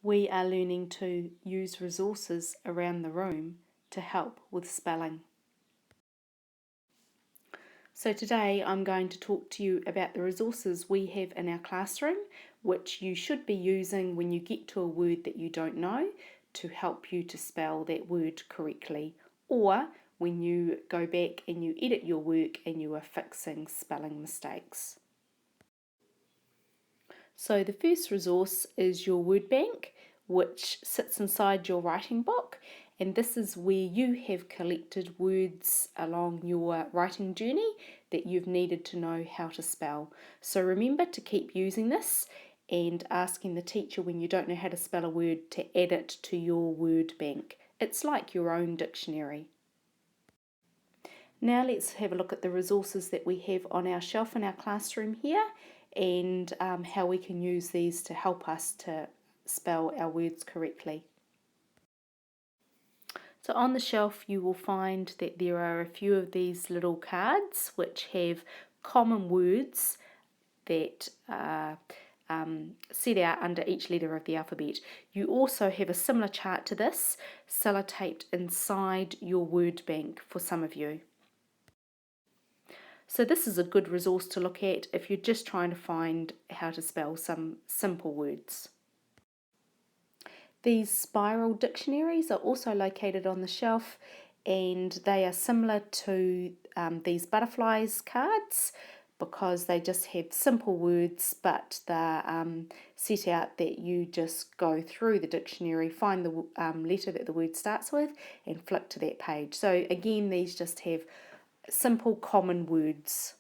We are learning to use resources around the room to help with spelling. So today I'm going to talk to you about the resources we have in our classroom, which you should be using when you get to a word that you don't know to help you to spell that word correctly, or when you go back and you edit your work and you are fixing spelling mistakes. So the first resource is your word bank, which sits inside your writing book, and this is where you have collected words along your writing journey that you've needed to know how to spell. So remember to keep using this and asking the teacher when you don't know how to spell a word to add it to your word bank. It's like your own dictionary. Now let's have a look at the resources that we have on our shelf in our classroom here, and how we can use these to help us to spell our words correctly. So on the shelf you will find that there are a few of these little cards which have common words that are set out under each letter of the alphabet. You also have a similar chart to this sellotaped inside your word bank for some of you. So this is a good resource to look at if you're just trying to find how to spell some simple words. These spiral dictionaries are also located on the shelf, and they are similar to these butterflies cards because they just have simple words, but they're set out that you just go through the dictionary, find the letter that the word starts with and flick to that page. So again, these just have simple common words.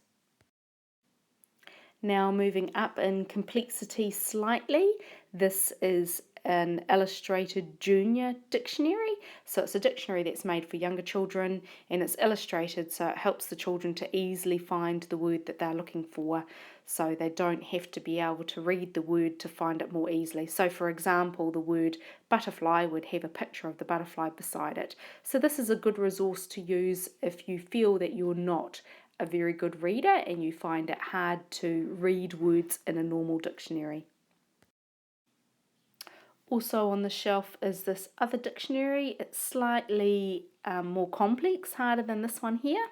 Now moving up in complexity slightly, this is an illustrated junior dictionary. So it's a dictionary that's made for younger children and it's illustrated, so it helps the children to easily find the word that they're looking for, so they don't have to be able to read the word to find it more easily. So for example, the word butterfly would have a picture of the butterfly beside it. So this is a good resource to use if you feel that you're not a very good reader and you find it hard to read words in a normal dictionary. Also on the shelf is this other dictionary. It's slightly more complex, harder than this one here,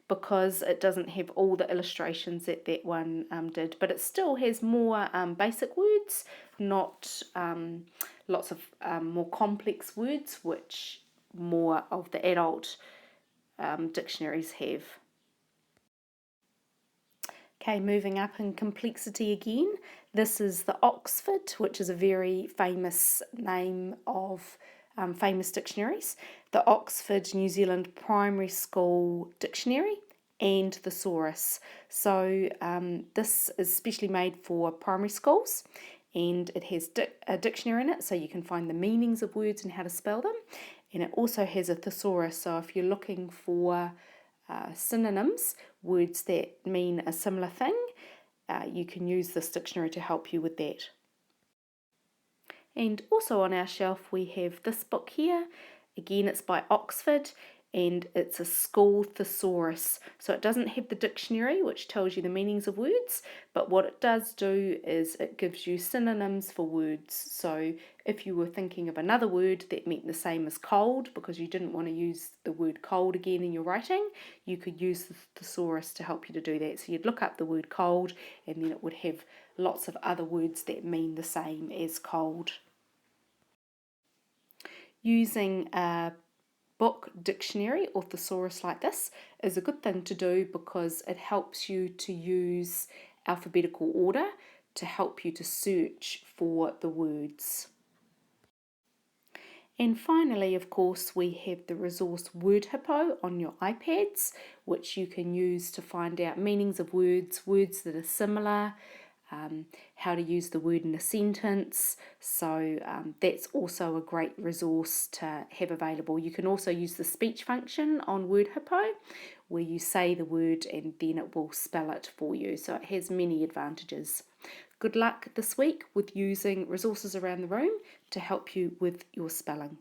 because it doesn't have all the illustrations that that one did, but it still has more basic words, not lots of more complex words, which more of the adult dictionaries have. Okay, moving up in complexity again, this is the Oxford, which is a very famous name of famous dictionaries. The Oxford New Zealand Primary School Dictionary and Thesaurus. So this is specially made for primary schools, and it has a dictionary in it so you can find the meanings of words and how to spell them. And it also has a thesaurus, so if you're looking for synonyms, words that mean a similar thing, you can use this dictionary to help you with that. And also on our shelf we have this book here. Again, it's by Oxford and it's a school thesaurus. So it doesn't have the dictionary which tells you the meanings of words, but what it does do is it gives you synonyms for words. So if you were thinking of another word that meant the same as cold, because you didn't want to use the word cold again in your writing, you could use the thesaurus to help you to do that. So you'd look up the word cold and then it would have lots of other words that mean the same as cold. Using a book dictionary or thesaurus like this is a good thing to do because it helps you to use alphabetical order to help you to search for the words. And finally, of course, we have the resource Word Hippo on your iPads, which you can use to find out meanings of words, words that are similar, how to use the word in a sentence. So that's also a great resource to have available. You can also use the speech function on Word Hippo, where you say the word and then it will spell it for you. So it has many advantages. Good luck this week with using resources around the room to help you with your spelling.